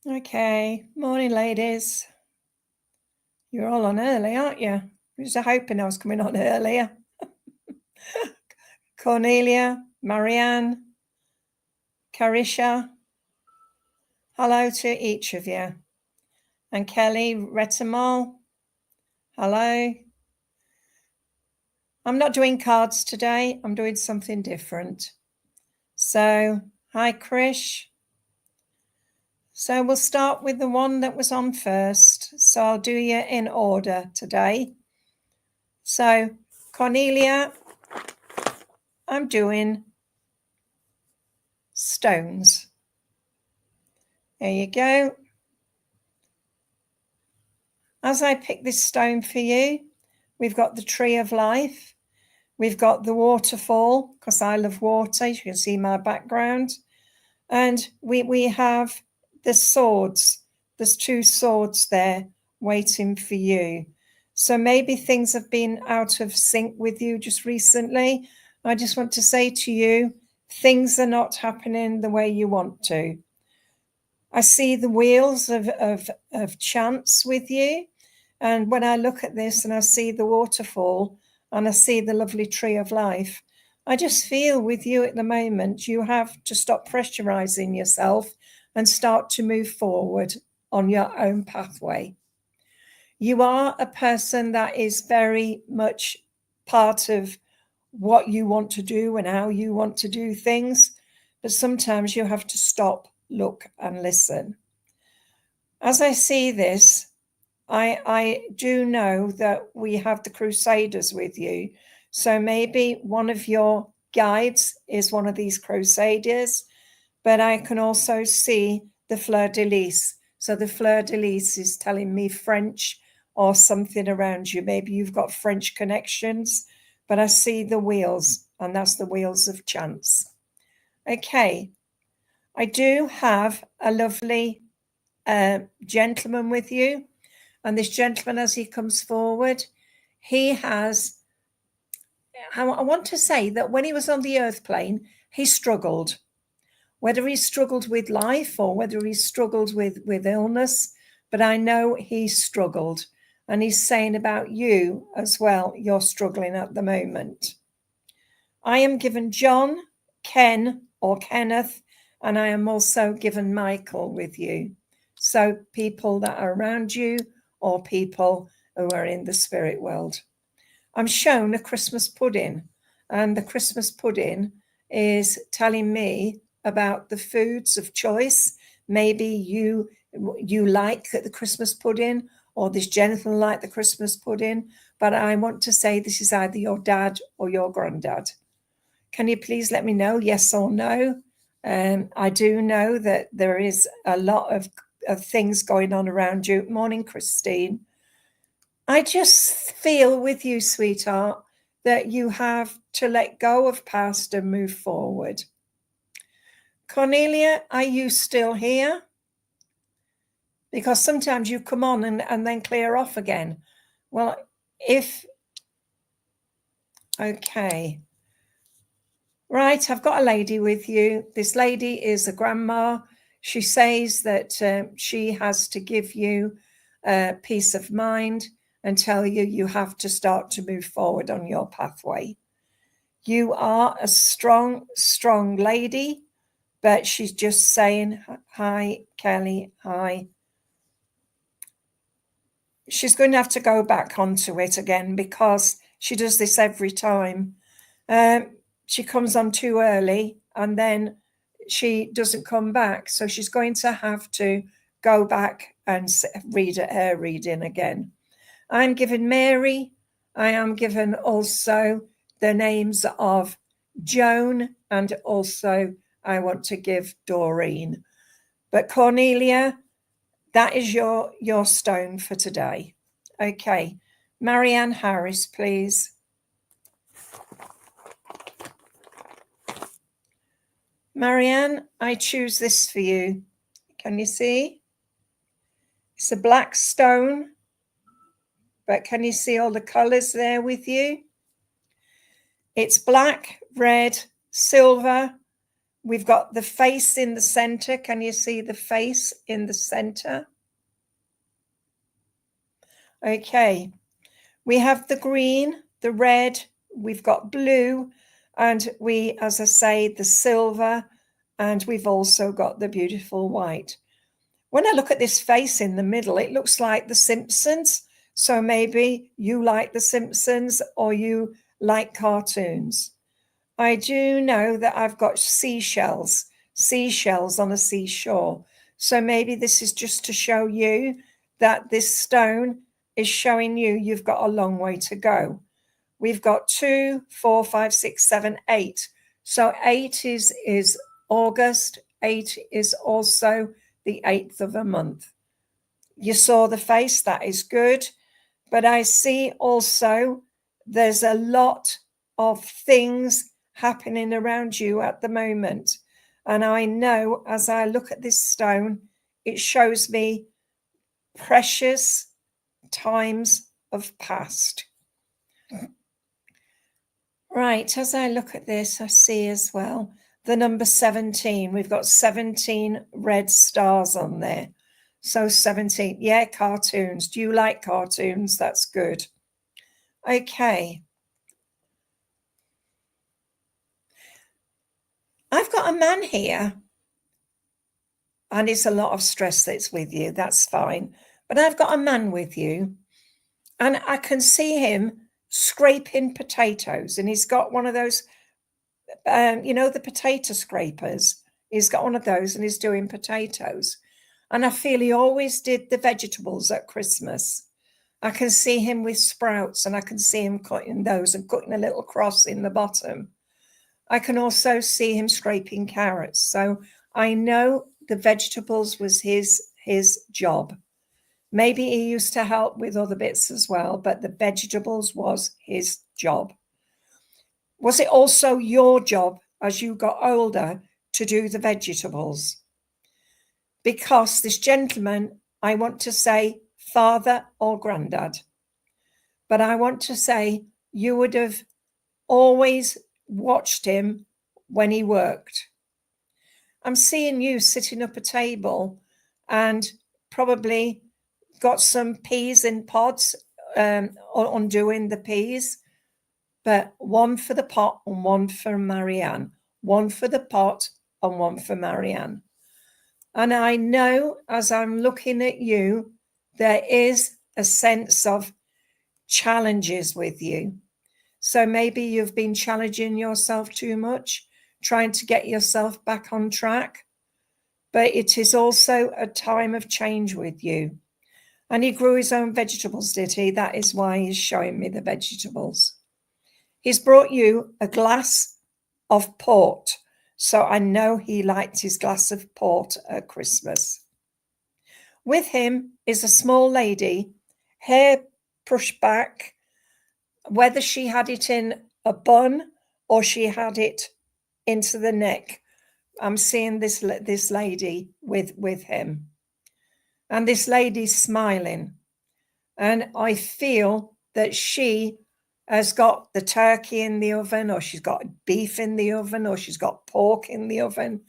Okay, morning, ladies. You're all on early, aren't you? I was hoping I was coming on earlier. Cornelia, Marianne, Carisha, hello to each of you. And Kelly, Retamal, hello. I'm not doing cards today. I'm doing something different. So, hi, Krish. So we'll start with the one that was on first. So I'll do you in order today. So, Cornelia, I'm doing stones. There you go. As I pick this stone for you, we've got the tree of life. We've got the waterfall, because I love water. You can see my background. And we have the swords. There's 2 swords there waiting for you. So maybe things have been out of sync with you just recently. I just want to say to you, things are not happening the way you want to. I see the wheels of chance with you. And when I look at this and I see the waterfall and I see the lovely tree of life, I just feel with you at the moment, you have to stop pressurizing yourself and start to move forward on your own pathway. You are a person that is very much part of what you want to do and how you want to do things, but sometimes you have to stop, look, and listen. As I see this, I do know that we have the Crusaders with you. So maybe one of your guides is one of these Crusaders, but I can also see the fleur-de-lis. So the fleur-de-lis is telling me French or something around you. Maybe you've got French connections, but I see the wheels, and that's the wheels of chance. Okay, I do have a lovely gentleman with you. And this gentleman, as he comes forward, he has, I want to say that when he was on the earth plane, he struggled. Whether he struggled with life or whether he struggled with illness, but I know he struggled. And he's saying about you as well, you're struggling at the moment. I am given John, Ken, or Kenneth, and I am also given Michael with you. So people that are around you, or people who are in the spirit world. I'm shown a Christmas pudding, and the Christmas pudding is telling me about the foods of choice. Maybe you like the Christmas pudding, or this gentleman liked the Christmas pudding, but I want to say this is either your dad or your granddad. Can you please let me know, yes or no? I do know that there is a lot of things going on around you. Morning, Christine. I just feel with you, sweetheart, that you have to let go of past and move forward. Cornelia, are you still here? Because sometimes you come on and then clear off again. Well, okay. Right, I've got a lady with you. This lady is a grandma. She says that she has to give you peace of mind and tell you you have to start to move forward on your pathway. You are a strong, strong lady, but she's just saying, hi, Kelly, hi. She's going to have to go back onto it again because she does this every time. She comes on too early and then she doesn't come back. So she's going to have to go back and read her reading again. I'm given Mary. I am given also the names of Joan, and also I want to give Doreen. But Cornelia, that is your stone for today. Okay. Marianne Harris, please. Marianne, I choose this for you. Can you see? It's a black stone, but can you see all the colors there with you? It's black, red, silver, we've got the face in the center. Can you see the face in the center? Okay. We have the green, the red, we've got blue, and we, as I say, the silver, and we've also got the beautiful white. When I look at this face in the middle, it looks like the Simpsons. So maybe you like the Simpsons or you like cartoons. I do know that I've got seashells on a seashore. So maybe this is just to show you that this stone is showing you you've got a long way to go. We've got 2, 4, 5, 6, 7, 8. So 8 is August. 8 is also the 8th of a month. You saw the face, that is good. But I see also there's a lot of things happening around you at the moment. And I know as I look at this stone, it shows me precious times of past. Right, as I look at this, I see as well the number 17. We've got 17 red stars on there. So 17, yeah, cartoons. Do you like cartoons? That's good. Okay. I've got a man here, and it's a lot of stress that's with you. That's fine. But I've got a man with you, and I can see him scraping potatoes, and he's got one of those, the potato scrapers. He's got one of those, and he's doing potatoes. And I feel he always did the vegetables at Christmas. I can see him with sprouts, and I can see him cutting those and cutting a little cross in the bottom. I can also see him scraping carrots. So I know the vegetables was his job. Maybe he used to help with other bits as well, but the vegetables was his job. Was it also your job as you got older to do the vegetables? Because this gentleman, I want to say father or granddad, but I want to say you would have always watched him when he worked. I'm seeing you sitting up a table and probably got some peas in pods, undoing the peas, but one for the pot and one for Marianne, one for the pot and one for Marianne. And I know as I'm looking at you, there is a sense of challenges with you. So maybe you've been challenging yourself too much, trying to get yourself back on track. But it is also a time of change with you. And he grew his own vegetables, did he? That is why he's showing me the vegetables. He's brought you a glass of port. So I know he liked his glass of port at Christmas. With him is a small lady, hair pushed back, whether she had it in a bun or she had it into the neck. I'm seeing this lady with him. And this lady's smiling. And I feel that she has got the turkey in the oven, or she's got beef in the oven, or she's got pork in the oven.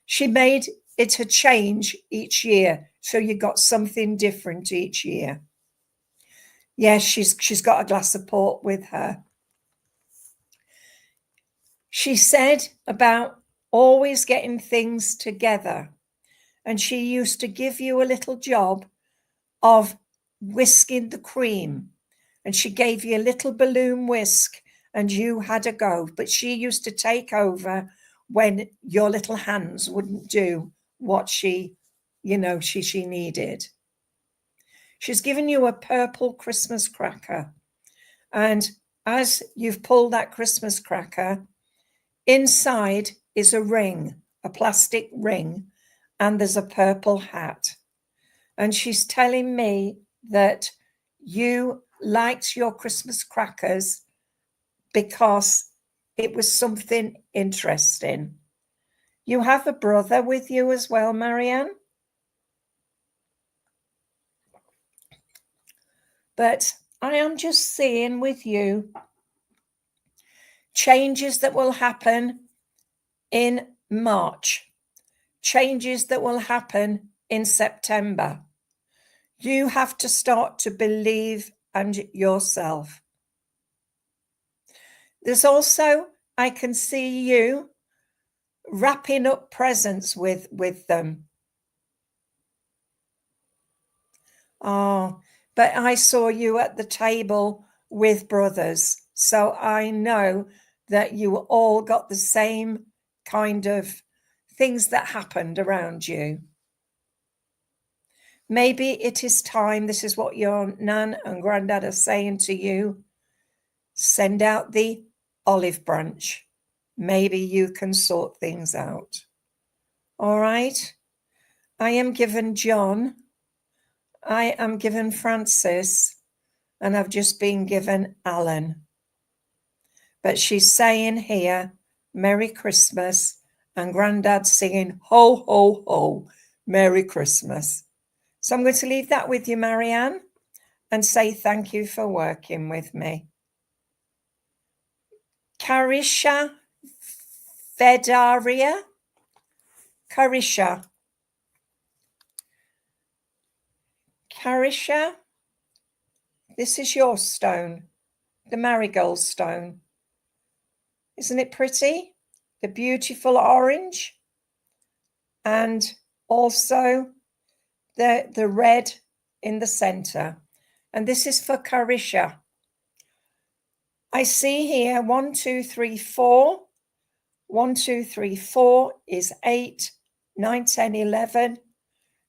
She made it a change each year. So you got something different each year. Yes, she's got a glass of port with her. She said about always getting things together. And she used to give you a little job of whisking the cream. And she gave you a little balloon whisk and you had a go. But she used to take over when your little hands wouldn't do what she needed. She's given you a purple Christmas cracker. And as you've pulled that Christmas cracker, inside is a ring, a plastic ring, and there's a purple hat. And she's telling me that you liked your Christmas crackers because it was something interesting. You have a brother with you as well, Marianne? But I am just seeing with you changes that will happen in March, changes that will happen in September. You have to start to believe in yourself. There's also, I can see you wrapping up presents with them. Oh, but I saw you at the table with brothers. So I know that you all got the same kind of things that happened around you. Maybe it is time, this is what your nan and granddad are saying to you, send out the olive branch. Maybe you can sort things out. All right. I am given John. I am given Francis. And I've just been given Alan. But she's saying here, Merry Christmas, and Granddad's singing, ho, ho, ho, Merry Christmas. So I'm going to leave that with you, Marianne, and say thank you for working with me. Carisha Fedaria. Carisha. Carisha, this is your stone, the marigold stone. Isn't it pretty? The beautiful orange. And also the red in the center. And this is for Carisha. I see here 1, 2, 3, 4. 1, 2, 3, 4 is 8, 9, 10, 11,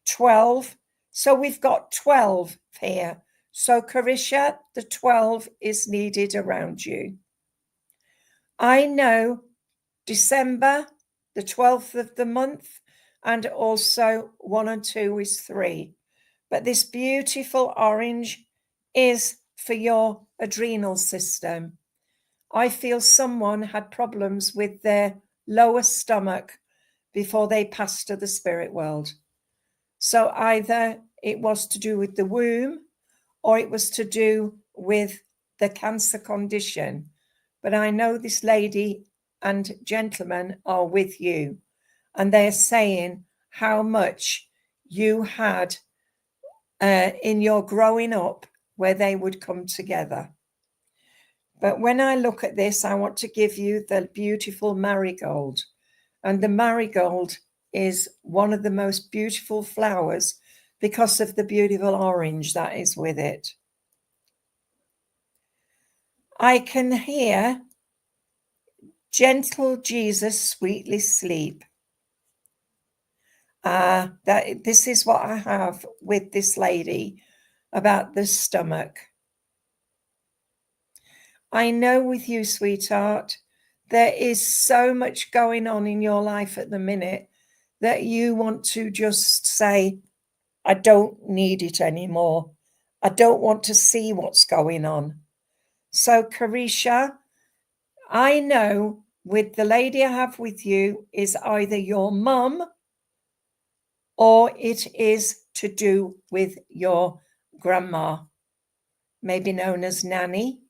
12. So we've got 12 here. So Carisha, the 12 is needed around you. I know December, the 12th of the month, and also 1 and 2 is 3. But this beautiful orange is for your adrenal system. I feel someone had problems with their lower stomach before they passed to the spirit world. So either it was to do with the womb or it was to do with the cancer condition. But I know this lady and gentleman are with you, and they're saying how much you had in your growing up where they would come together. But when I look at this, I want to give you the beautiful marigold. And the marigold is one of the most beautiful flowers because of the beautiful orange that is with it. I can hear gentle Jesus sweetly sleep. This is what I have with this lady about the stomach. I know with you, sweetheart, there is so much going on in your life at the minute that you want to just say, I don't need it anymore. I don't want to see what's going on. So, Carisha, I know with the lady I have with you is either your mum or it is to do with your grandma, maybe known as Nanny,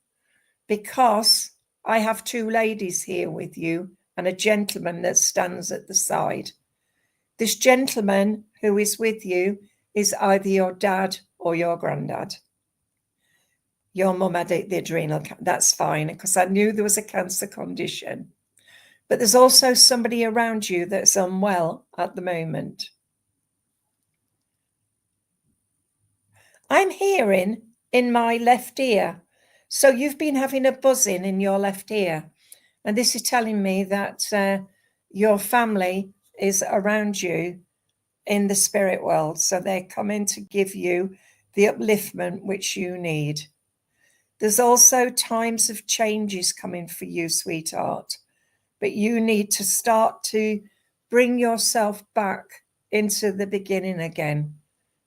because I have 2 ladies here with you and a gentleman that stands at the side. This gentleman who is with you is either your dad or your granddad. Your mum had the adrenal, that's fine, because I knew there was a cancer condition. But there's also somebody around you that's unwell at the moment. I'm hearing in my left ear. So you've been having a buzzing in your left ear. And this is telling me that your family is around you in the spirit world. So they're coming to give you the upliftment which you need. There's also times of changes coming for you, sweetheart. But you need to start to bring yourself back into the beginning again.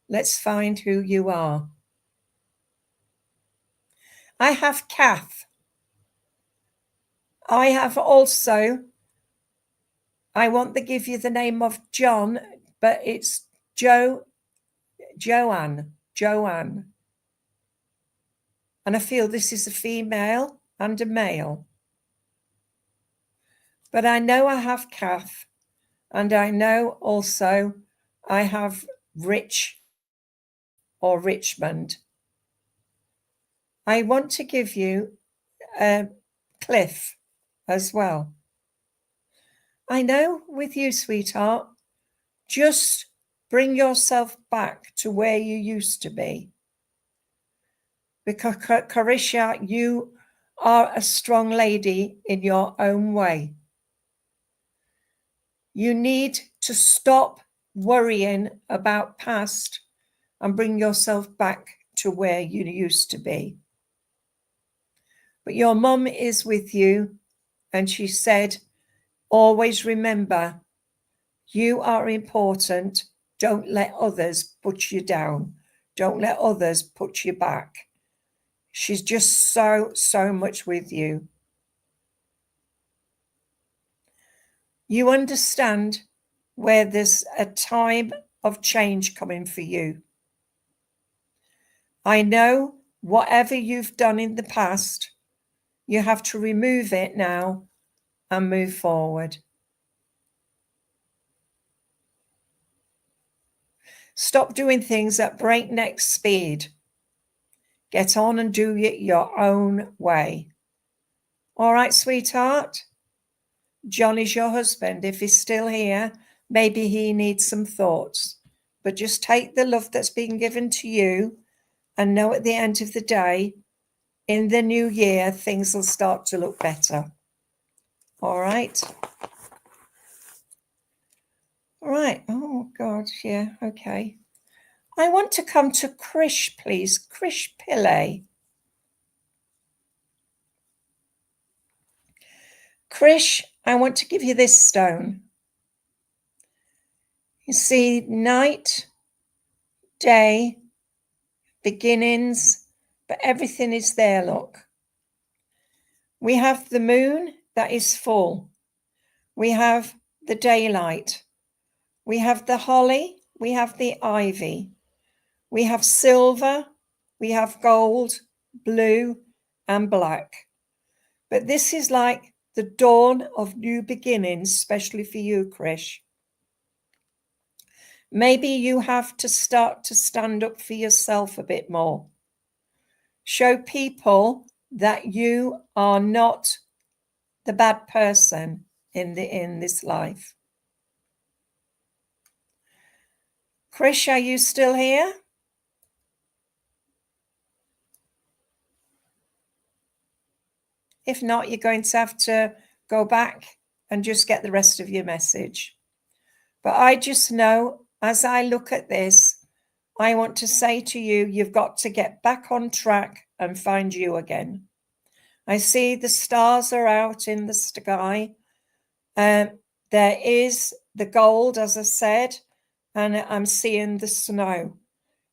Let's find who you are. I have Kath. I have also, I want to give you the name of John, but it's Joanne. And I feel this is a female and a male. But I know I have Kath. And I know also I have Rich or Richmond. I want to give you Cliff as well. I know with you, sweetheart, just bring yourself back to where you used to be. Because, Carisha, you are a strong lady in your own way. You need to stop worrying about past and bring yourself back to where you used to be. But your mum is with you, and she said, always remember, you are important. Don't let others put you down. Don't let others put you back. She's just so much with you. You understand where there's a time of change coming for you. I know whatever you've done in the past, you have to remove it now and move forward. Stop doing things at breakneck speed. Get on and do it your own way. All right, sweetheart? John is your husband. If he's still here, maybe he needs some thoughts. But just take the love that's been given to you and know at the end of the day, in the new year, things will start to look better. All right? All right. Oh, God. Yeah. Okay. I want to come to Krish, please. Krish Pillay. Krish, I want to give you this stone. You see, night, day, beginnings, but everything is there, look. We have the moon that is full. We have the daylight. We have the holly. We have the ivy. We have silver. We have gold, blue, and black. But this is like the dawn of new beginnings, especially for you, Krish. Maybe you have to start to stand up for yourself a bit more. Show people that you are not the bad person in this life. Krish, are you still here? If not, you're going to have to go back and just get the rest of your message. But I just know, as I look at this, I want to say to you, you've got to get back on track and find you again. I see the stars are out in the sky. There is the gold, as I said, and I'm seeing the snow.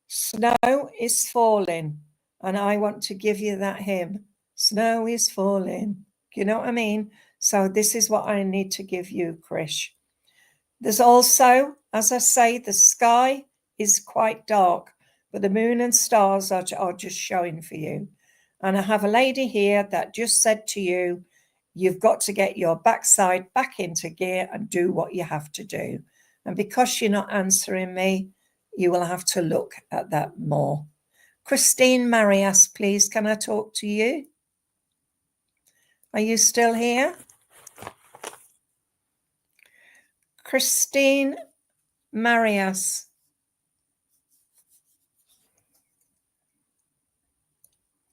Snow is falling, and I want to give you that hymn. Snow is falling. You know what I mean? So this is what I need to give you, Krish. There's also, as I say, the sky is quite dark, but the moon and stars are just showing for you. And I have a lady here that just said to you, you've got to get your backside back into gear and do what you have to do. And because you're not answering me, you will have to look at that more. Christine Marias, please, can I talk to you? Are you still here? Christine Marias.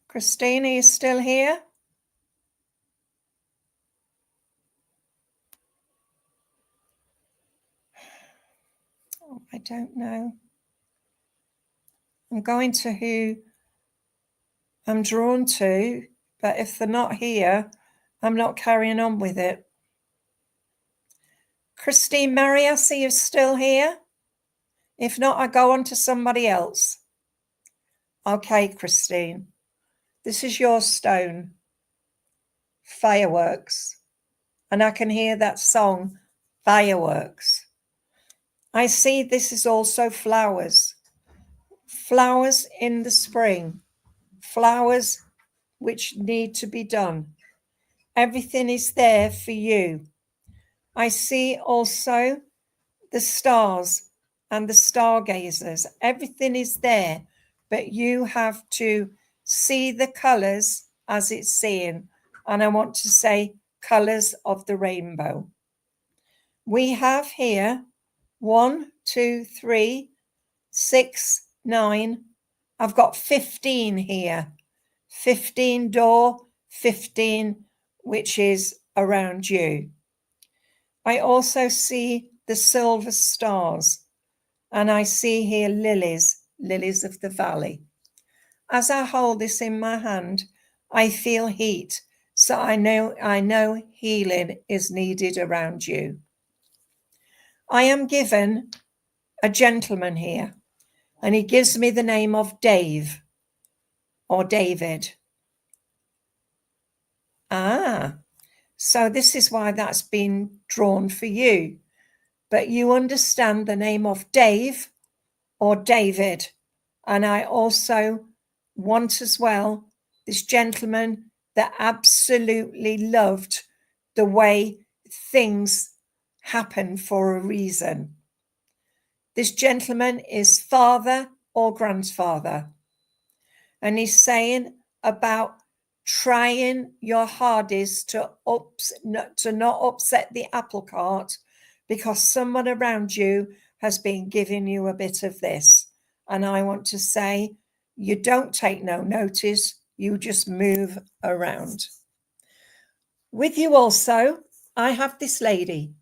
Christine, are you still here? Oh, I don't know. I'm going to who I'm drawn to, but if they're not here, I'm not carrying on with it. Christine Marias, are you still here? If not, I go on to somebody else. Okay, Christine. This is your stone. Fireworks. And I can hear that song, Fireworks. I see this is also flowers. Flowers in the spring. Flowers which need to be done. Everything is there for you. I see also the stars and the stargazers. Everything is there, but you have to see the colors as it's seen. And I want to say colors of the rainbow. We have here 1, 2, 3, 6, 9. I've got 15 here. 15 door, 15, which is around you. I also see the silver stars, and I see here lilies, lilies of the valley. As I hold this in my hand, I feel heat, so I know healing is needed around you. I am given a gentleman here, and he gives me the name of Dave or David. So this is why that's been drawn for you. But you understand the name of Dave or David. And I also want as well this gentleman that absolutely loved the way things happen for a reason. This gentleman is father or grandfather. And he's saying about trying your hardest to not upset the apple cart, because someone around you has been giving you a bit of this. And I want to say, you don't take no notice, you just move around. With you also, I have this lady.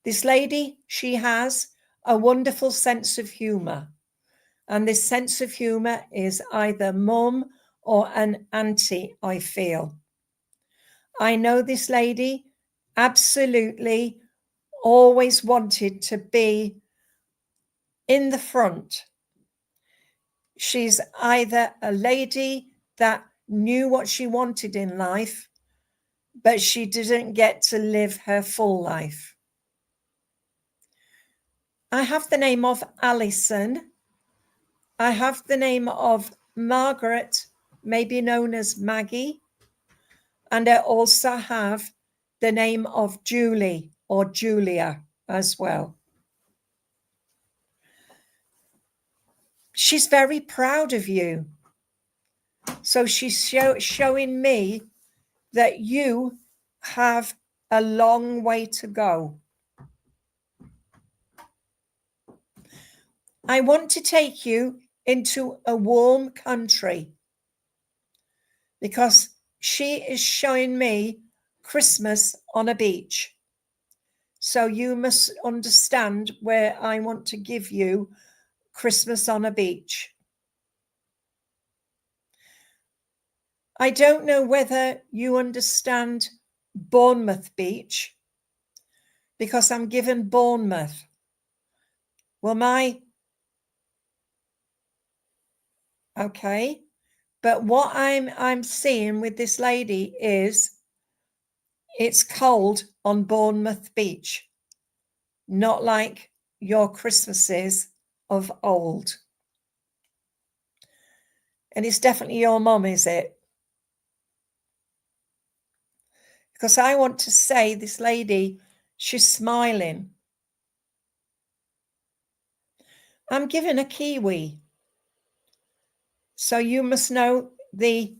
This lady, she has a wonderful sense of humor. And this sense of humor is either mum or an auntie, I feel. I know this lady absolutely always wanted to be in the front. She's either a lady that knew what she wanted in life, but she didn't get to live her full life. I have the name of Alison. I have the name of Margaret, maybe known as Maggie. And I also have the name of Julie or Julia as well. She's very proud of you. So she's showing me that you have a long way to go. I want to take you into a warm country, because she is showing me Christmas on a beach. So you must understand where I want to give you Christmas on a beach. I don't know whether you understand Bournemouth Beach, because I'm given Bournemouth. Well, okay. But what I'm seeing with this lady is it's cold on Bournemouth Beach, not like your Christmases of old. And it's definitely your mum, is it? Because I want to say this lady, she's smiling. I'm given a Kiwi. So you must know the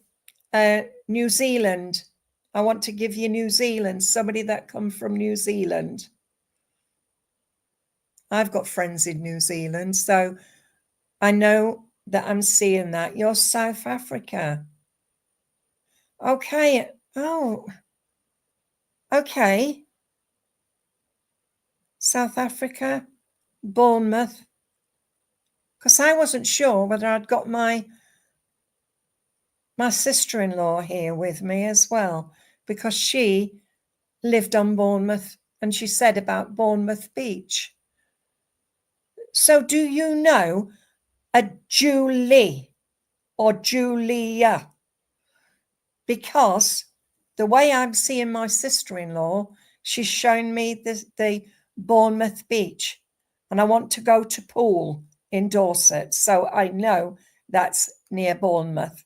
New Zealand. I want to give you New Zealand, somebody that come from New Zealand. I've got friends in New Zealand, so I know that I'm seeing that. You're South Africa. Okay. Oh, okay. South Africa, Bournemouth. Because I wasn't sure whether I'd got my sister-in-law here with me as well, because she lived on Bournemouth and she said about Bournemouth Beach. So do you know a Julie or Julia? Because the way I'm seeing my sister-in-law, she's shown me the Bournemouth Beach, and I want to go to Poole in Dorset, so I know that's near Bournemouth.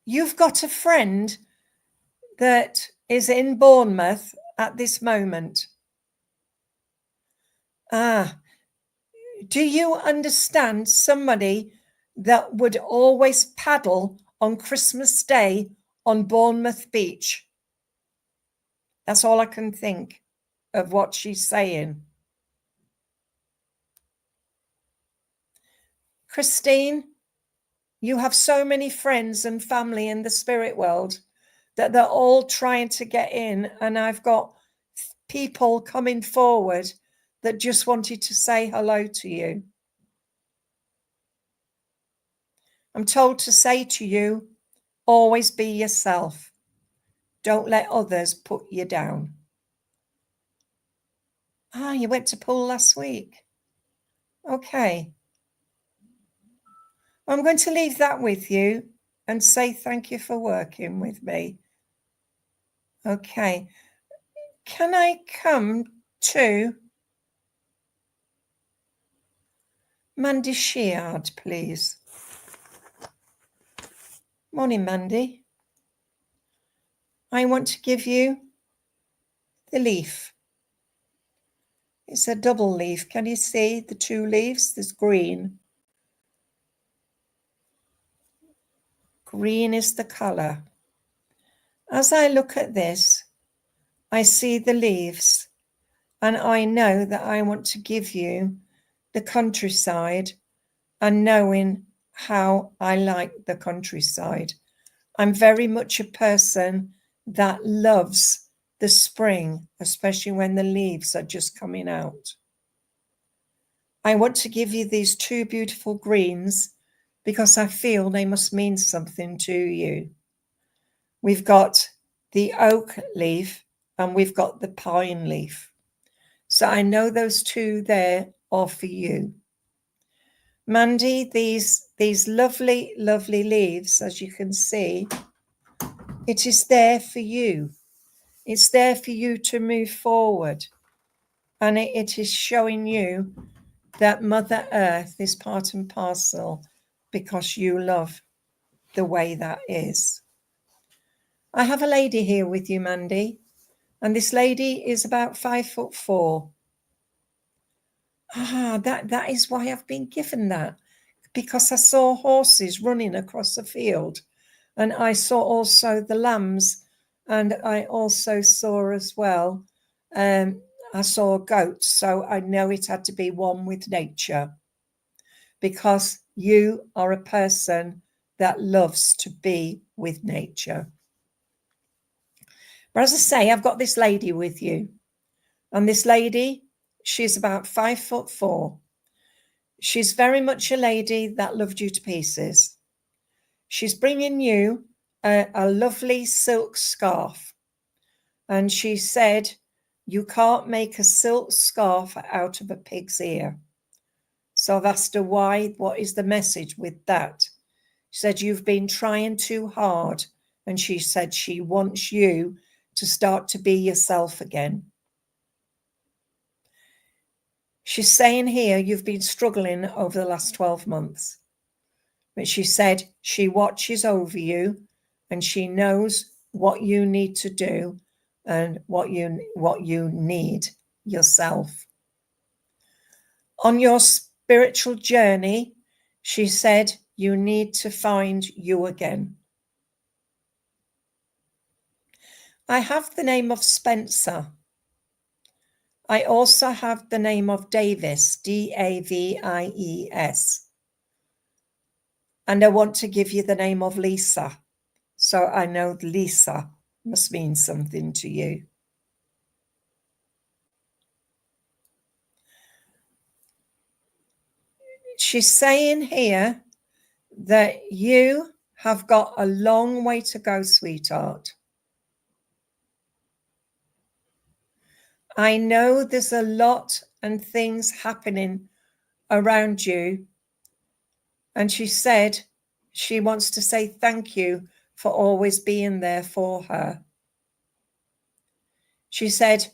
You've got a friend that is in Bournemouth, at this moment. Do you understand somebody that would always paddle on Christmas Day on Bournemouth Beach? That's all I can think of what she's saying. Christine, you have so many friends and family in the spirit world that they're all trying to get in, and I've got people coming forward that just wanted to say hello to you. I'm told to say to you, always be yourself. Don't let others put you down. You went to pool last week. Okay. I'm going to leave that with you and say thank you for working with me. Okay. Can I come to Mandy Sheard, please? Morning, Mandy. I want to give you the leaf. It's a double leaf. Can you see the two leaves? There's green. Green is the colour. As I look at this, I see the leaves, and I know that I want to give you the countryside and knowing how I like the countryside. I'm very much a person that loves the spring, especially when the leaves are just coming out. I want to give you these two beautiful greens because I feel they must mean something to you. We've got the oak leaf and we've got the pine leaf. So I know those two there are for you. Mandy, these lovely, lovely leaves, as you can see, it is there for you. It's there for you to move forward. And it is showing you that Mother Earth is part and parcel because you love the way that is. I have a lady here with you, Mandy, and this lady is about 5'4". That is why I've been given that, because I saw horses running across the field, and I saw also the lambs, and I also saw as well, I saw goats, so I know it had to be one with nature, because you are a person that loves to be with nature. But as I say, I've got this lady with you, and this lady, she's about 5'4". She's very much a lady that loved you to pieces. She's bringing you a lovely silk scarf. And she said, you can't make a silk scarf out of a pig's ear. So I've asked her why, what is the message with that? She said, you've been trying too hard. And she said she wants you to start to be yourself again. She's saying here, you've been struggling over the last 12 months. But she said she watches over you and she knows what you need to do and what you need yourself. On your spiritual journey, she said you need to find you again. I have the name of Spencer. I also have the name of Davis, Davies. And I want to give you the name of Lisa. So I know Lisa must mean something to you. She's saying here that you have got a long way to go, sweetheart. I know there's a lot and things happening around you. And she said she wants to say thank you for always being there for her. She said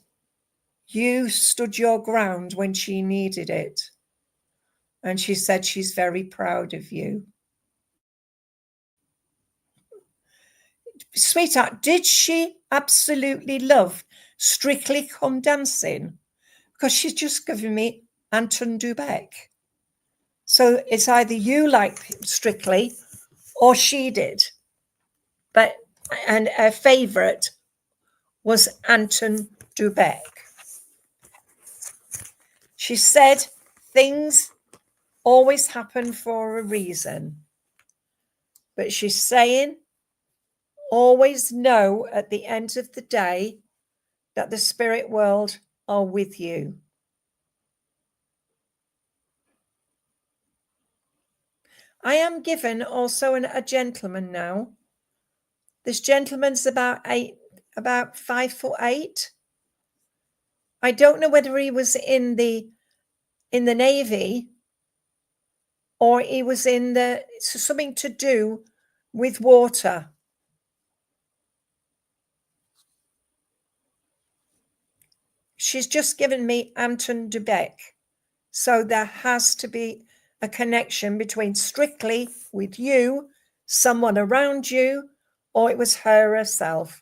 you stood your ground when she needed it. And she said she's very proud of you. Sweetheart, did she absolutely love Strictly Come Dancing, because she's just given me Anton Dubek. So it's either you like Strictly or she did. And her favorite was Anton Dubek. She said things always happen for a reason. But she's saying, always know at the end of the day that the spirit world are with you. I am given also a gentleman now. This gentleman's about 5'8". I don't know whether he was in the Navy or he was in something to do with water. She's just given me Anton Dubek. So there has to be a connection between Strictly with you, someone around you, or it was her herself.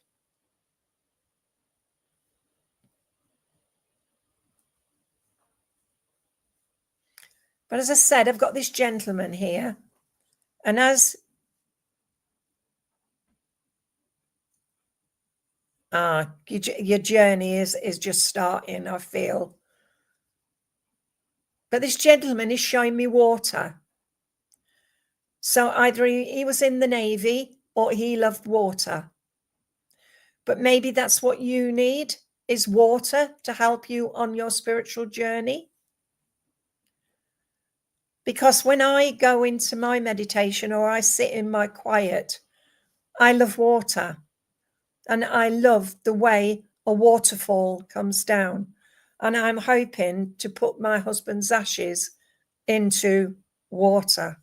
But as I said, I've got this gentleman here. And as your journey is just starting, I feel. But this gentleman is showing me water. So either he was in the Navy or he loved water. But maybe that's what you need, is water to help you on your spiritual journey. Because when I go into my meditation or I sit in my quiet, I love water. And I love the way a waterfall comes down. And I'm hoping to put my husband's ashes into water.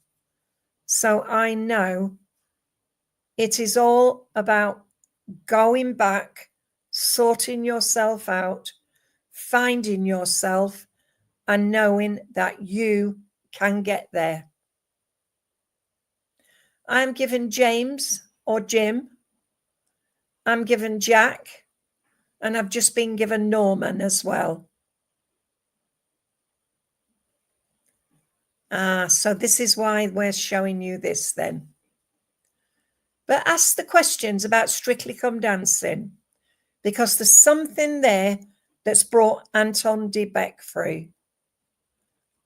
So I know it is all about going back, sorting yourself out, finding yourself, and knowing that you can get there. I'm given James or Jim. I'm given Jack. And I've just been given Norman as well. So this is why we're showing you this then. But ask the questions about Strictly Come Dancing, because there's something there that's brought Anton Dubek through.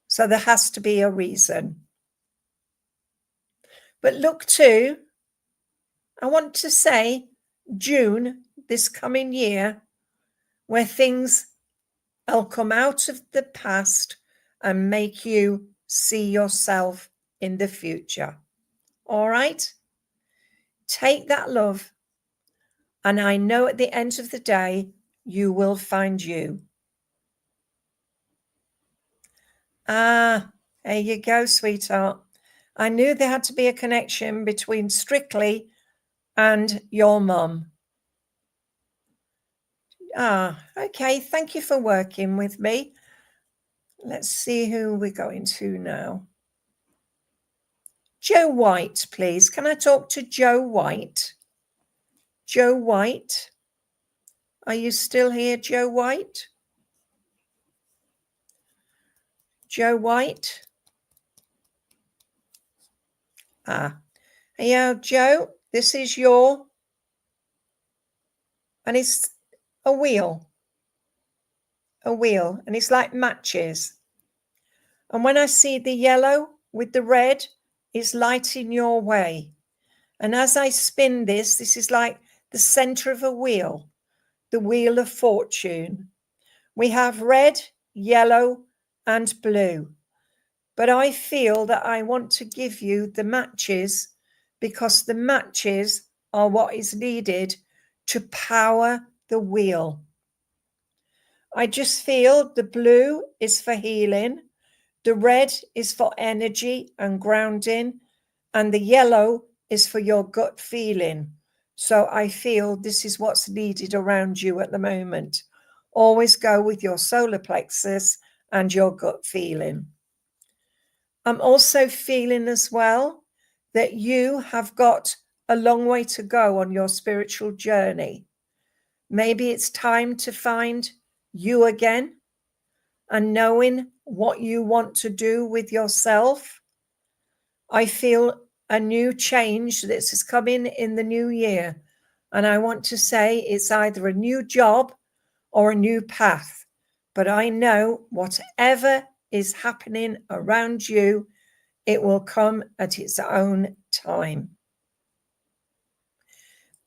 So there has to be a reason. But look too, I want to say June this coming year, where things will come out of the past and make you see yourself in the future. All right? Take that love. And I know at the end of the day, you will find you. There you go, sweetheart. I knew there had to be a connection between Strictly and your mum. Okay. Thank you for working with me. Let's see who we're going to now. Joe White, please. Can I talk to Joe White? Joe White. Are you still here, Joe White? Joe White? Yeah, Joe, this is your, and it's a wheel, and it's like matches. And when I see the yellow with the red, it's lighting your way. And as I spin this is like the center of a wheel, the wheel of fortune. We have red, yellow, and blue. But I feel that I want to give you the matches, because the matches are what is needed to power the wheel. I just feel the blue is for healing, the red is for energy and grounding, and the yellow is for your gut feeling. So I feel this is what's needed around you at the moment. Always go with your solar plexus and your gut feeling. I'm also feeling as well that you have got a long way to go on your spiritual journey. Maybe it's time to find you again and knowing what you want to do with yourself. I feel a new change that's coming in the new year. And I want to say it's either a new job or a new path. But I know whatever is happening around you, it will come at its own time.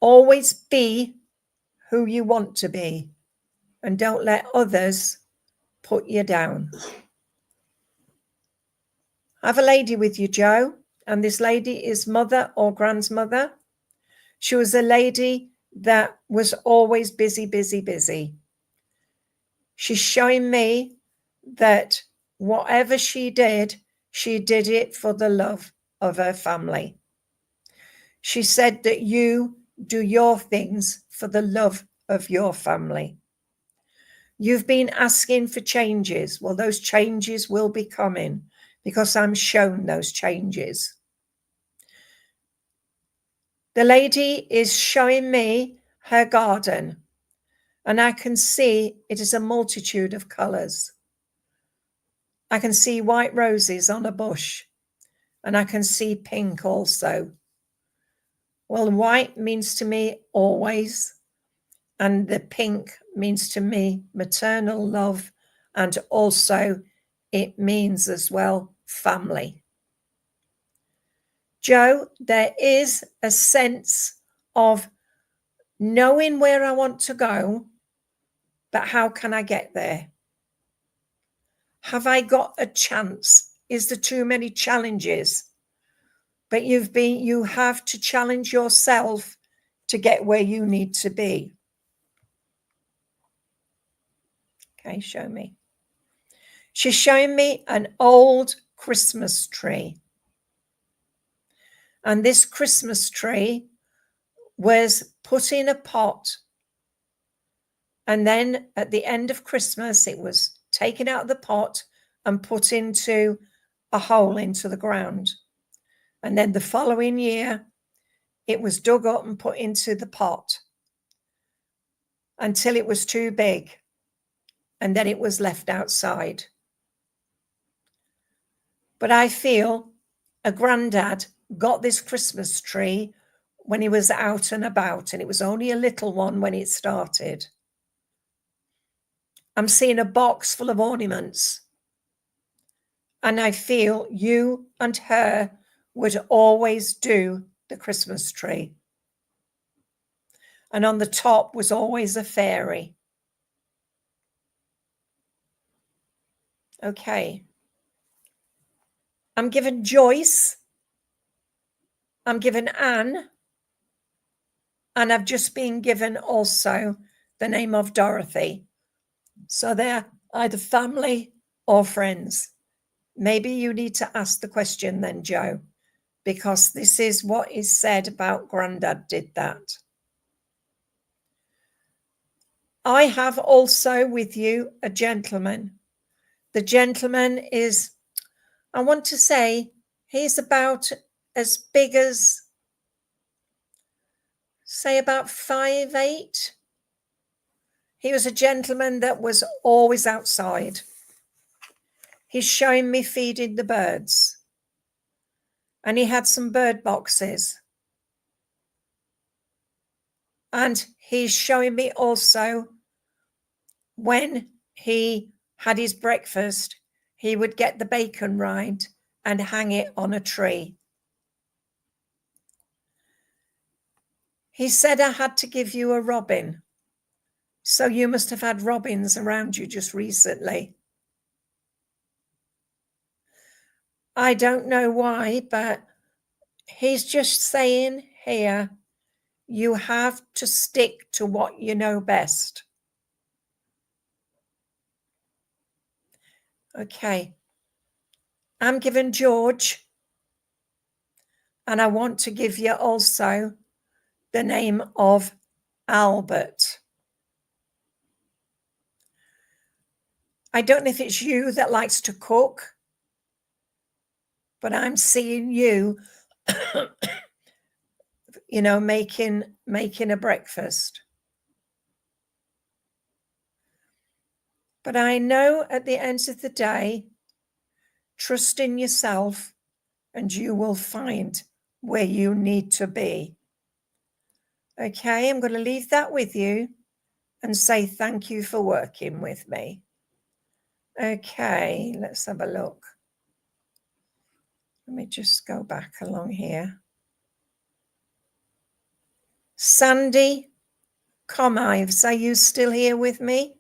Always be who you want to be, and don't let others put you down. I have a lady with you, Joe, and this lady is mother or grandmother. She was a lady that was always busy, busy, busy. She's showing me that whatever she did it for the love of her family. She said that you do your things for the love of your family. You've been asking for changes. Well, those changes will be coming because I'm shown those changes. The lady is showing me her garden, and I can see it is a multitude of colours. I can see white roses on a bush, and I can see pink also. Well, white means to me always, and the pink means to me maternal love, and also it means as well family. Joe, there is a sense of knowing where I want to go, but how can I get there? Have I got a chance? Is there too many challenges? But you have to challenge yourself to get where you need to be. Okay, show me. She's showing me an old Christmas tree. And this Christmas tree was put in a pot. And then at the end of Christmas, it was taken out of the pot and put into a hole into the ground. And then the following year, it was dug up and put into the pot until it was too big. And then it was left outside. But I feel a granddad got this Christmas tree when he was out and about, and it was only a little one when it started. I'm seeing a box full of ornaments, and I feel you and her would always do the Christmas tree. And on the top was always a fairy. Okay. I'm given Joyce. I'm given Anne. And I've just been given also the name of Dorothy. So they're either family or friends. Maybe you need to ask the question then, Joe, because this is what is said about Grandad did that. I have also with you a gentleman. The gentleman is, I want to say, he's about as big as, say, about 5'8". He was a gentleman that was always outside. He's showing me feeding the birds. And he had some bird boxes. And he's showing me also when he had his breakfast, he would get the bacon rind and hang it on a tree. He said, I had to give you a robin. So you must have had robins around you just recently. I don't know why, but he's just saying here, you have to stick to what you know best. Okay. I'm given George. And I want to give you also the name of Albert. I don't know if it's you that likes to cook, but I'm seeing you, making a breakfast. But I know at the end of the day, trust in yourself and you will find where you need to be. Okay, I'm going to leave that with you and say thank you for working with me. Okay, let's have a look. Let me just go back along here. Sandy Comives, are you still here with me?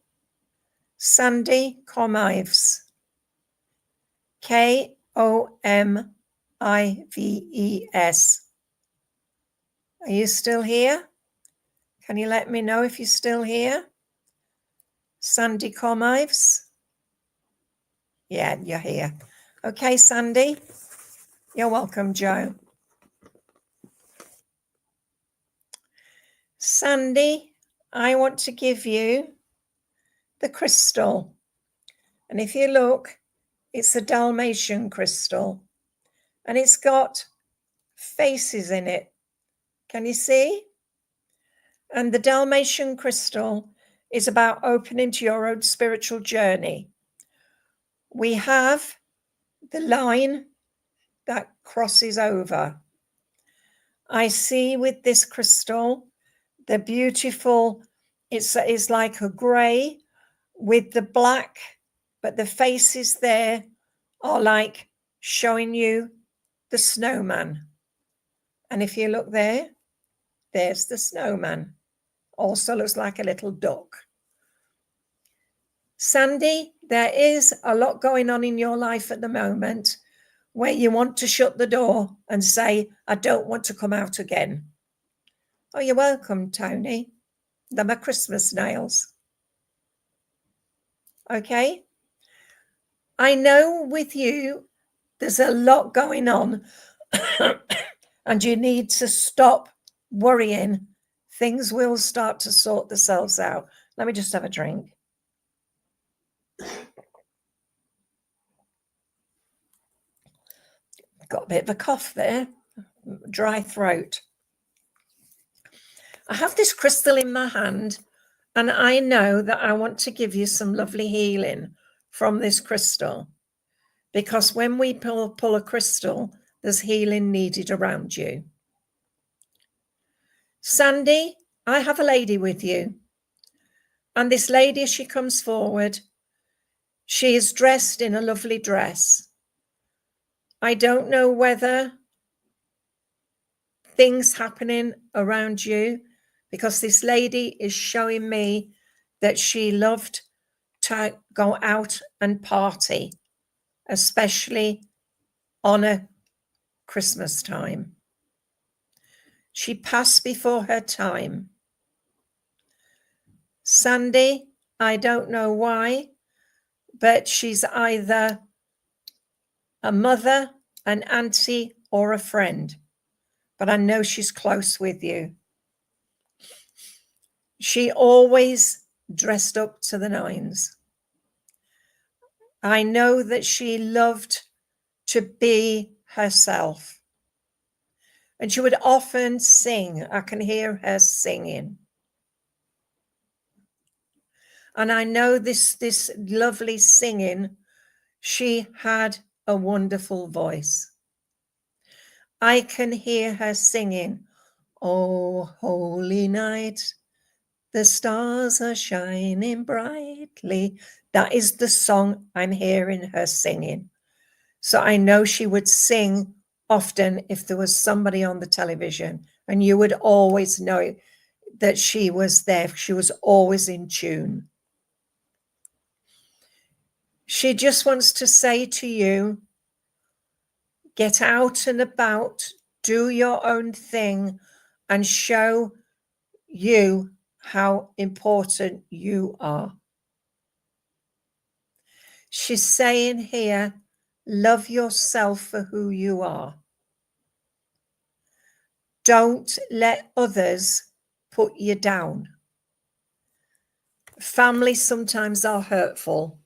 Sandy Comives. Komives. Are you still here? Can you let me know if you're still here? Sandy Comives? Yeah, you're here. Okay, Sandy. You're welcome, Joe. Sandy, I want to give you the crystal. And if you look, it's a Dalmatian crystal. And it's got faces in it. Can you see? And the Dalmatian crystal is about opening to your own spiritual journey. We have the line that crosses over. I see with this crystal, the beautiful, it's like a grey with the black, but the faces there are like showing you the snowman. And if you look there, there's the snowman. Also looks like a little duck. Sandy, there is a lot going on in your life at the moment where you want to shut the door and say, I don't want to come out again. Oh, you're welcome, Tony. They're my Christmas nails. Okay. I know with you, there's a lot going on and you need to stop worrying. Things will start to sort themselves out. Let me just have a drink. Got a bit of a cough there, dry throat. I have this crystal in my hand and I know that I want to give you some lovely healing from this crystal, because when we pull a crystal, there's healing needed around you. Sandy, I have a lady with you. And this lady, as she comes forward, she is dressed in a lovely dress. I don't know whether things happening around you, because this lady is showing me that she loved to go out and party, especially on a Christmas time. She passed before her time. Sandy, I don't know why, but she's either a mother, an auntie, or a friend. But I know she's close with you. She always dressed up to the nines. I know that she loved to be herself. And she would often sing. I can hear her singing. And I know this lovely singing, she had a wonderful voice. I can hear her singing, "Oh, holy night, the stars are shining brightly." That is the song I'm hearing her singing. So I know she would sing often if there was somebody on the television, and you would always know that she was there. She was always in tune. She just wants to say to you, get out and about, do your own thing, and show you how important you are. She's saying here, love yourself for who you are. Don't let others put you down. Family sometimes are hurtful,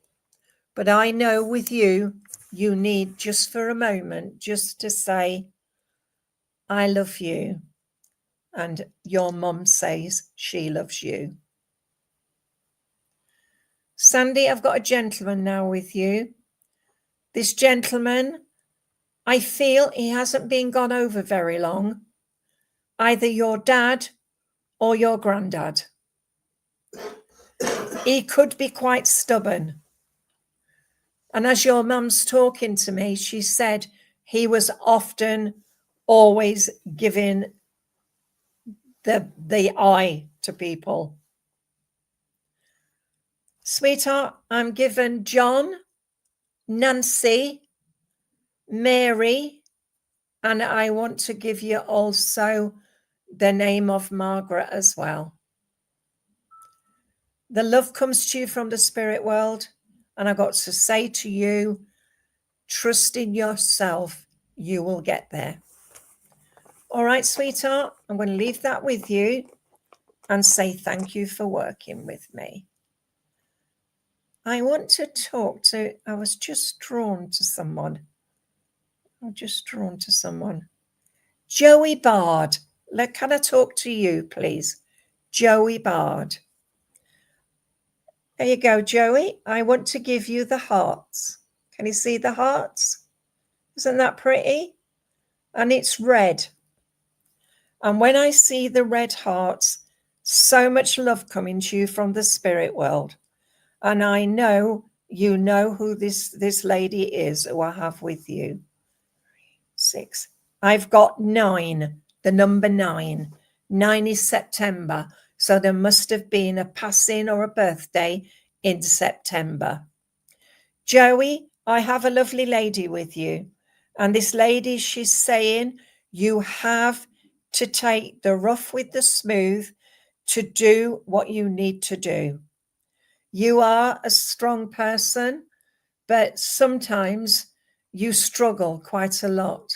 but I know with you, you need just for a moment just to say, I love you. And your mum says she loves you. Sandy, I've got a gentleman now with you. This gentleman, I feel he hasn't been gone over very long. Either your dad or your granddad. He could be quite stubborn. And as your mum's talking to me, she said he was often always giving the eye to people. Sweetheart, I'm given John, Nancy, Mary, and I want to give you also the name of Margaret as well. The love comes to you from the spirit world, and I got to say to you, trust in yourself, you will get there. All right, sweetheart, I'm going to leave that with you and say thank you for working with me. I want to talk to, I was just drawn to someone. Joey Bard. Can I talk to you, please? Joey Bard. There you go, Joey. I want to give you the hearts. Can you see the hearts? Isn't that pretty? And it's red. And when I see the red hearts, so much love coming to you from the spirit world. And I know you know who this lady is who I have with you. 6. I've got 9, the number 9. 9 is September. So there must have been a passing or a birthday in September. Joey, I have a lovely lady with you. And this lady, she's saying you have to take the rough with the smooth to do what you need to do. You are a strong person, but sometimes you struggle quite a lot.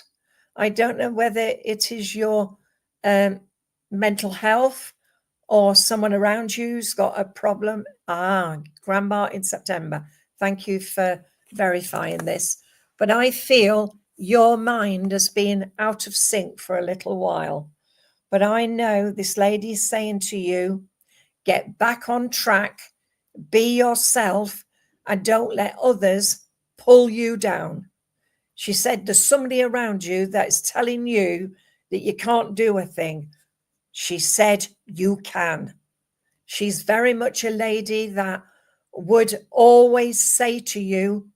I don't know whether it is your mental health or someone around you's got a problem. Grandma in September. Thank you for verifying this. But I feel your mind has been out of sync for a little while. But I know this lady's saying to you, get back on track, be yourself, and don't let others pull you down. She said there's somebody around you that's telling you that you can't do a thing. She said you can. She's very much a lady that would always say to you,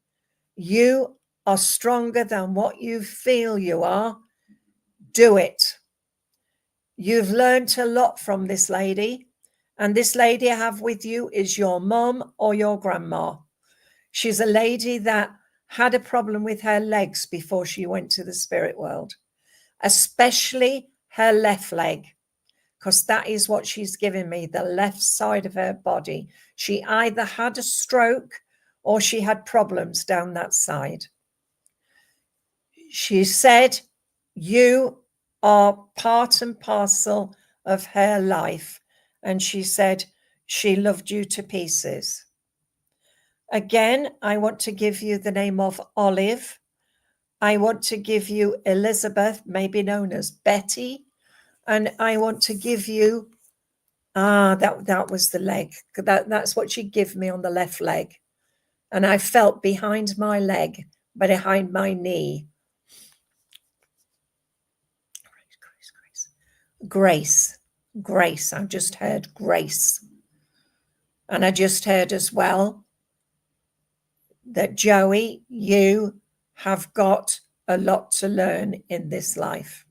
you are stronger than what you feel you are. Do it. You've learned a lot from this lady. And this lady I have with you is your mum or your grandma. She's a lady that had a problem with her legs before she went to the spirit world, especially her left leg, because that is what she's given me, the left side of her body. She either had a stroke or she had problems down that side. She said, you are part and parcel of her life. And she said she loved you to pieces. Again, I want to give you the name of Olive. I want to give you Elizabeth, maybe known as Betty. And I want to give you, that was the leg. That's what she gave me on the left leg. And I felt behind my leg, behind my knee. Grace. I just heard grace. And I just heard as well that, Joey, you have got a lot to learn in this life.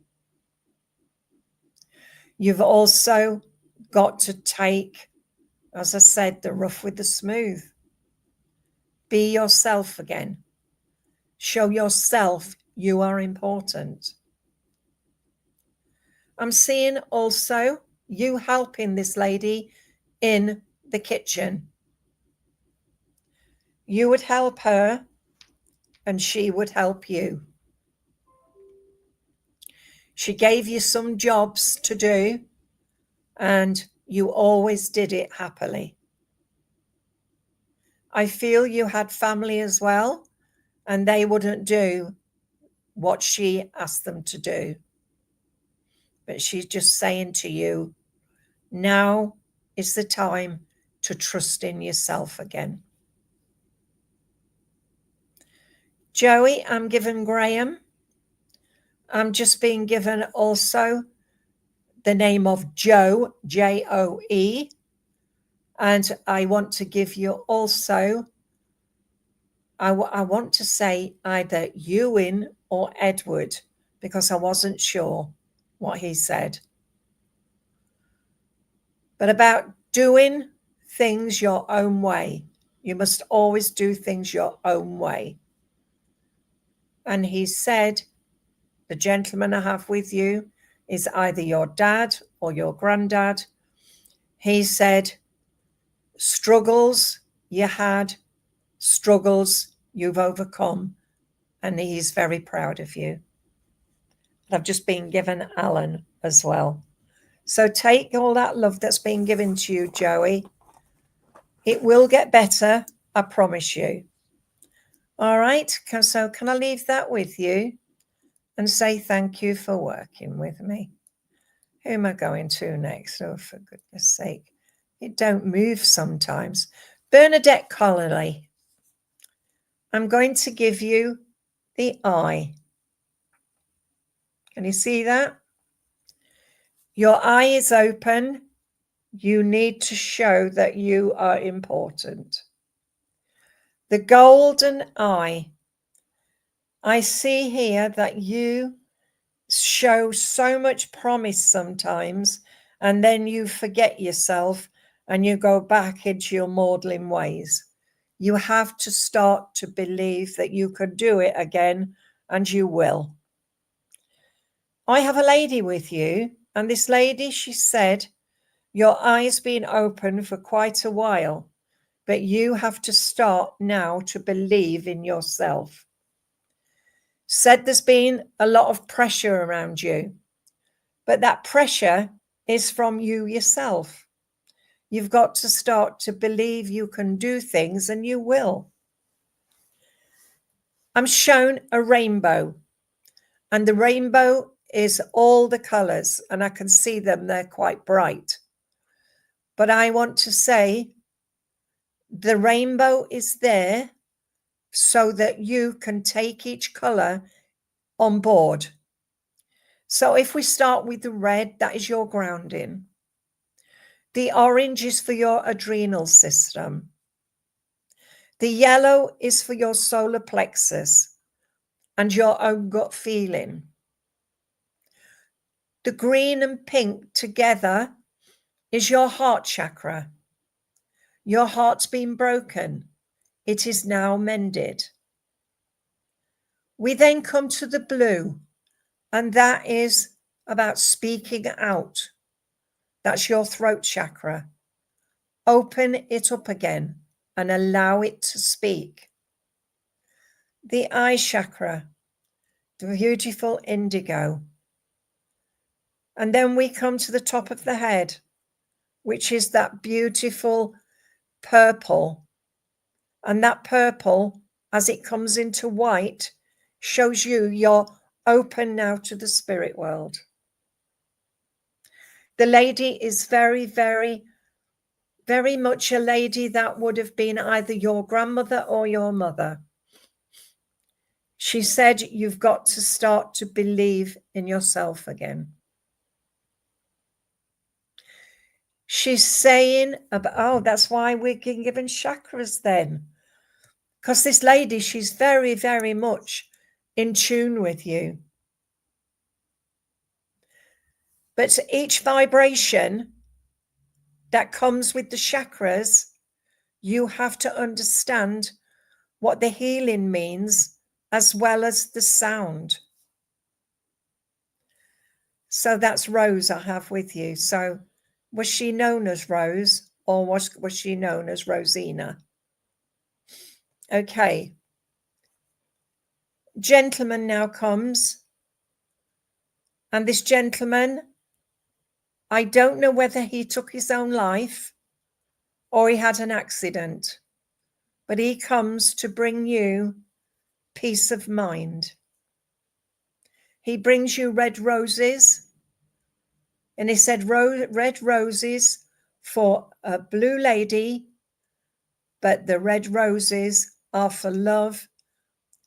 You've also got to take, as I said, the rough with the smooth. Be yourself again. Show yourself you are important. I'm seeing also you helping this lady in the kitchen. You would help her and she would help you. She gave you some jobs to do and you always did it happily. I feel you had family as well, and they wouldn't do what she asked them to do. But she's just saying to you, now is the time to trust in yourself again. Joey, I'm given Graham. I'm just being given also the name of Joe, Joe. And I want to give you also, I want to say either Ewan or Edward, because I wasn't sure what he said. But about doing things your own way. You must always do things your own way. And he said, the gentleman I have with you is either your dad or your granddad. He said, struggles you had, struggles you've overcome, and he's very proud of you. I've just been given Alan as well. So take all that love that's been given to you, Joey. It will get better, I promise you. All right, so can I leave that with you and say thank you for working with me? Who am I going to next? Oh, for goodness sake. It don't move sometimes. Bernadette Connolly. I'm going to give you the eye. Can you see that? Your eye is open. You need to show that you are important. The golden eye. I see here that you show so much promise sometimes, and then you forget yourself and you go back into your maudlin ways. You have to start to believe that you could do it again, and you will. I have a lady with you, and this lady, she said, your eyes been open for quite a while, but you have to start now to believe in yourself. Said there's been a lot of pressure around you, but that pressure is from you yourself. You've got to start to believe you can do things, and you will. I'm shown a rainbow, and the rainbow is all the colors, and I can see them. They're quite bright. But I want to say the rainbow is there so that you can take each color on board. So if we start with the red, that is your grounding. The orange is for your adrenal system. The yellow is for your solar plexus and your own gut feeling. The green and pink together is your heart chakra. Your heart's been broken. It is now mended. We then come to the blue, and that is about speaking out. That's your throat chakra. Open it up again and allow it to speak. The eye chakra, the beautiful indigo. And then we come to the top of the head, which is that beautiful purple. And that purple, as it comes into white, shows you're open now to the spirit world. The lady is very, very, very much a lady that would have been either your grandmother or your mother. She said, you've got to start to believe in yourself again. She's saying about, oh, that's why we're given chakras then. Because this lady, she's very, very much in tune with you. But each vibration that comes with the chakras, you have to understand what the healing means as well as the sound. So that's Rose I have with you. So was she known as Rose, or was she known as Rosina? Okay. Gentleman now comes. And this gentleman, I don't know whether he took his own life or he had an accident, but he comes to bring you peace of mind. He brings you red roses. And he said red roses for a blue lady, but the red roses are for love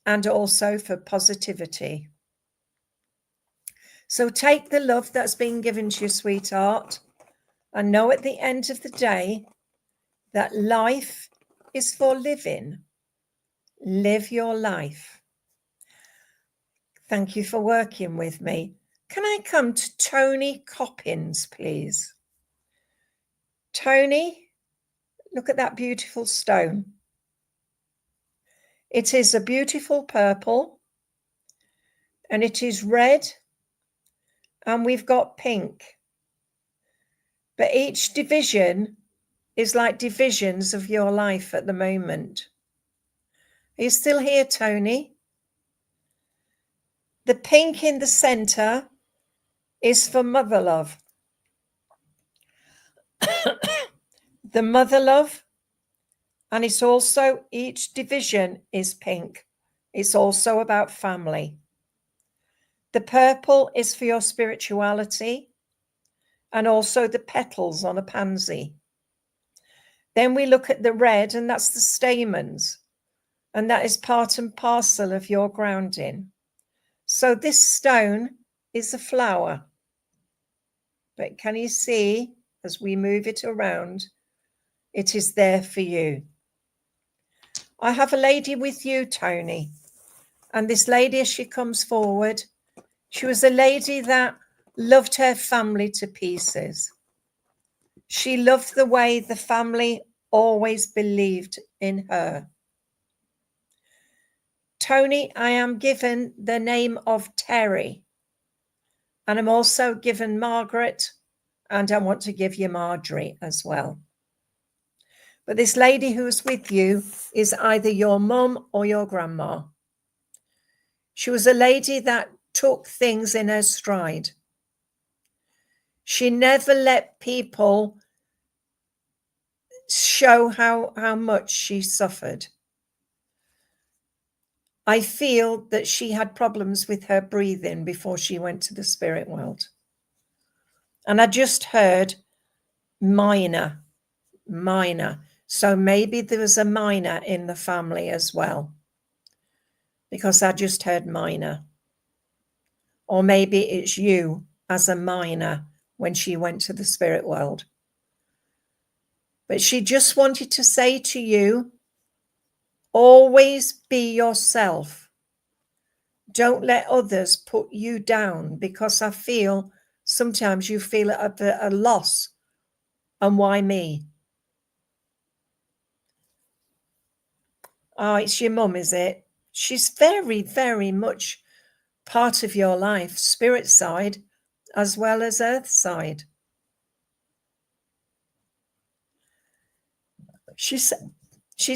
and also for positivity. So take the love that's been given to you, sweetheart, and know at the end of the day that life is for living. Live your life. Thank you for working with me. Can I come to Tony Coppins, please? Tony, look at that beautiful stone. It is a beautiful purple, and it is red, and we've got pink. But each division is like divisions of your life at the moment. Are you still here, Tony? The pink in the center is for mother love. The mother love, and it's also, each division is pink. It's also about family. The purple is for your spirituality, and also the petals on a pansy. Then we look at the red, and that's the stamens, and that is part and parcel of your grounding. So this stone is a flower, but can you see, as we move it around, it is there for you. I have a lady with you, Tony, and this lady, as she comes forward, she was a lady that loved her family to pieces. She loved the way the family always believed in her. Tony, I am given the name of Terry, and I'm also given Margaret, and I want to give you Marjorie as well. But this lady who's with you is either your mum or your grandma. She was a lady that took things in her stride. She never let people show how much she suffered. I feel that she had problems with her breathing before she went to the spirit world. And I just heard minor. So maybe there was a minor in the family as well, because I just heard minor. Or maybe it's you as a minor when she went to the spirit world. But she just wanted to say to you, always be yourself. Don't let others put you down, because I feel sometimes you feel at a loss. And why me? Oh, it's your mum, is it? She's very, very much part of your life, spirit side, as well as earth side. She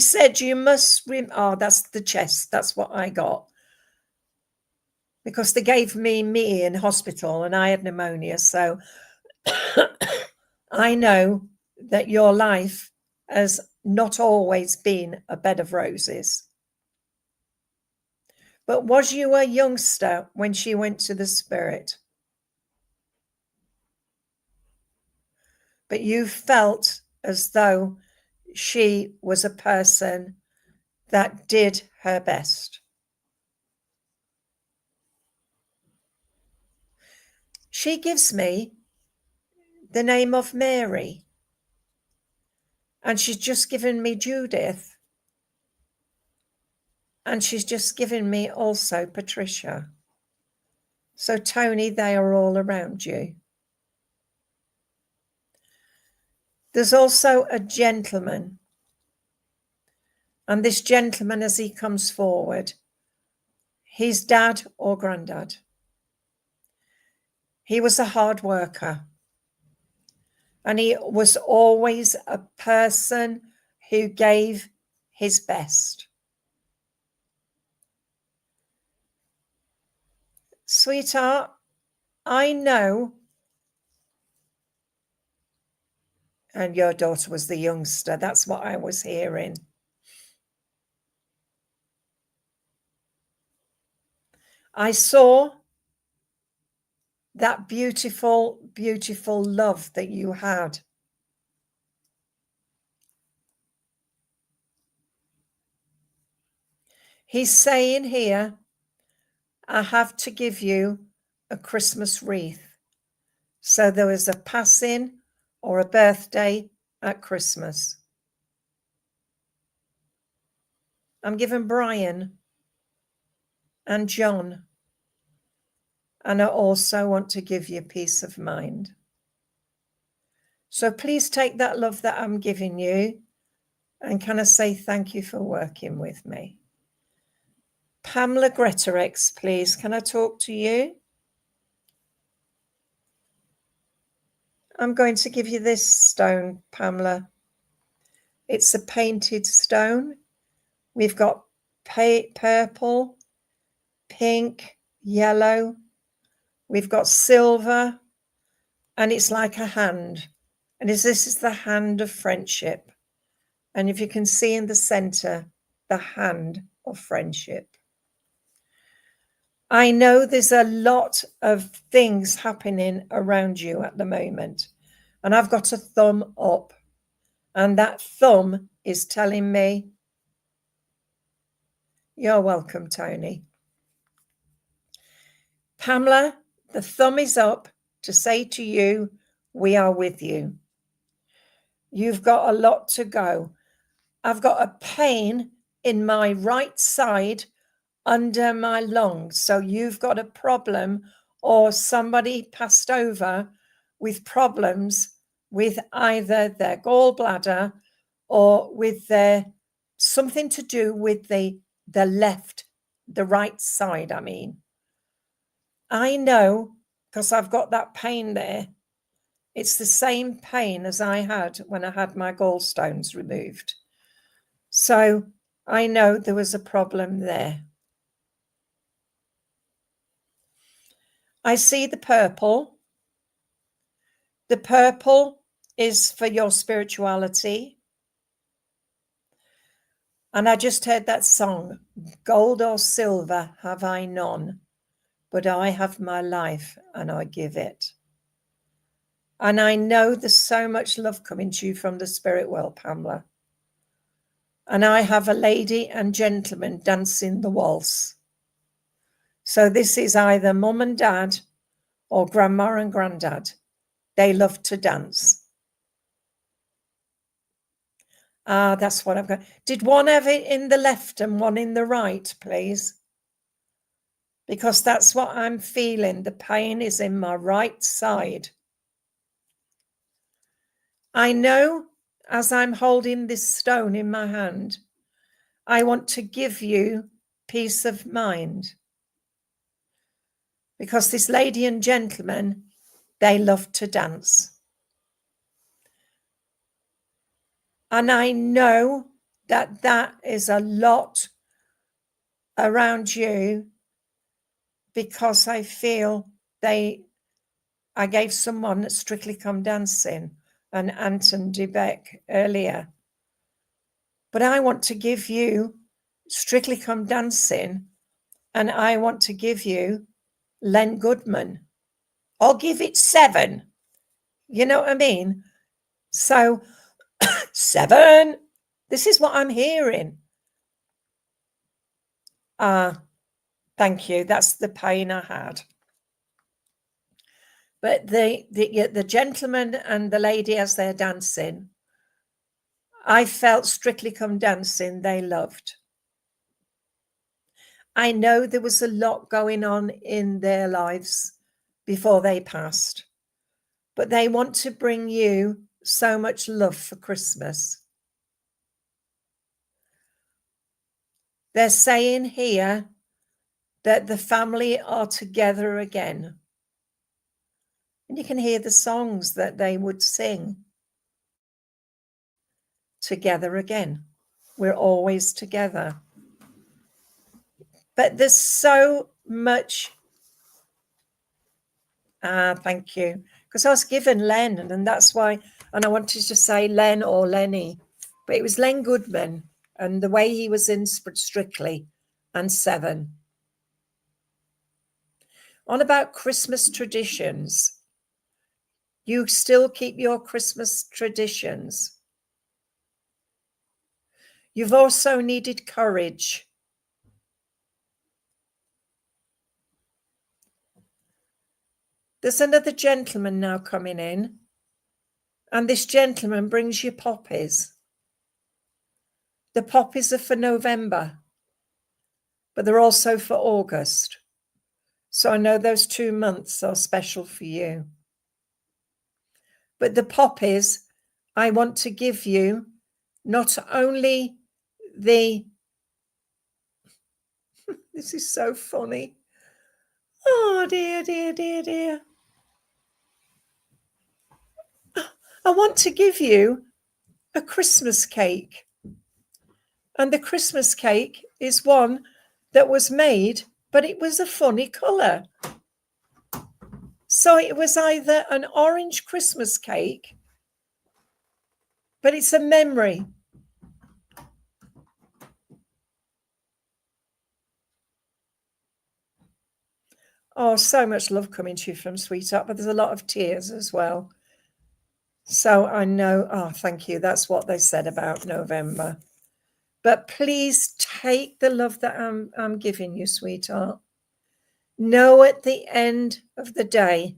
said you must, oh, that's the chest. That's what I got. Because they gave me in hospital and I had pneumonia. So I know that your life has not always been a bed of roses. But was you a youngster when she went to the spirit? But you felt as though she was a person that did her best. She gives me the name of Mary, and she's just given me Judith, and she's just given me also Patricia. So Tony, they are all around you. There's also a gentleman, and this gentleman, as he comes forward, his dad or granddad. He was a hard worker, and he was always a person who gave his best. Sweetheart, I know, and your daughter was the youngster. That's what I was hearing. I saw that beautiful, beautiful love that you had. He's saying here, I have to give you a Christmas wreath. So there was a passing or a birthday at Christmas. I'm giving Brian and John, and I also want to give you peace of mind. So please take that love that I'm giving you, and can I say thank you for working with me? Pamela Greterex, please, can I talk to you? I'm going to give you this stone, Pamela. It's a painted stone. We've got purple, pink, yellow. We've got silver, and it's like a hand. And this is the hand of friendship. And if you can see in the center, the hand of friendship. I know there's a lot of things happening around you at the moment, and I've got a thumb up, and that thumb is telling me, you're welcome, Tony. Pamela, the thumb is up to say to you, we are with you. You've got a lot to go. I've got a pain in my right side under my lungs. So you've got a problem, or somebody passed over with problems with either their gallbladder or with their something to do with the right side. I know, because I've got that pain there. It's the same pain as I had when I had my gallstones removed. So I know there was a problem there. I see the purple. The purple is for your spirituality. And I just heard that song, gold or silver have I none, but I have my life and I give it. And I know there's so much love coming to you from the spirit world, Pamela. And I have a lady and gentleman dancing the waltz. So this is either mum and dad or grandma and granddad. They love to dance. That's what I've got. Did one have it in the left and one in the right, please? Because that's what I'm feeling. The pain is in my right side. I know as I'm holding this stone in my hand, I want to give you peace of mind. Because this lady and gentleman, they love to dance. And I know that that is a lot around you, because I feel I gave someone Strictly Come Dancing and Anton DeBeck earlier. But I want to give you Strictly Come Dancing, and I want to give you Len Goodman. I'll give it 7. You know what I mean? So 7. This is what I'm hearing. Thank you. That's the pain I had. But the gentleman and the lady as they're dancing, I felt Strictly Come Dancing they loved. I know there was a lot going on in their lives before they passed, but they want to bring you so much love for Christmas. They're saying here that the family are together again. And you can hear the songs that they would sing. Together again. We're always together. But there's so much. Thank you. Because I was given Len, and that's why, and I wanted to say Len or Lenny, but it was Len Goodman, and the way he was in Strictly, and 7. On about Christmas traditions. You still keep your Christmas traditions. You've also needed courage. There's another gentleman now coming in, and this gentleman brings you poppies. The poppies are for November, but they're also for August. So I know those 2 months are special for you. But the poppies, I want to give you not only the... This is so funny. Oh, dear, dear, dear, dear. I want to give you a Christmas cake. And the Christmas cake is one that was made, but it was a funny colour. So it was either an orange Christmas cake, but it's a memory. Oh, so much love coming to you from Sweetheart, but there's a lot of tears as well. So I know, oh, thank you. That's what they said about November. But please take the love that I'm giving you, Sweetheart. Know at the end of the day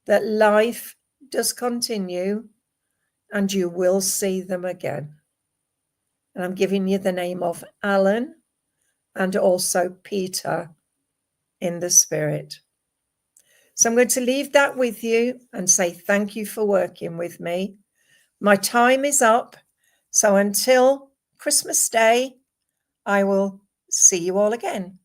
that life does continue and you will see them again. And I'm giving you the name of Alan and also Peter in the spirit. So I'm going to leave that with you and say thank you for working with me. My time is up. So until Christmas Day, I will see you all again.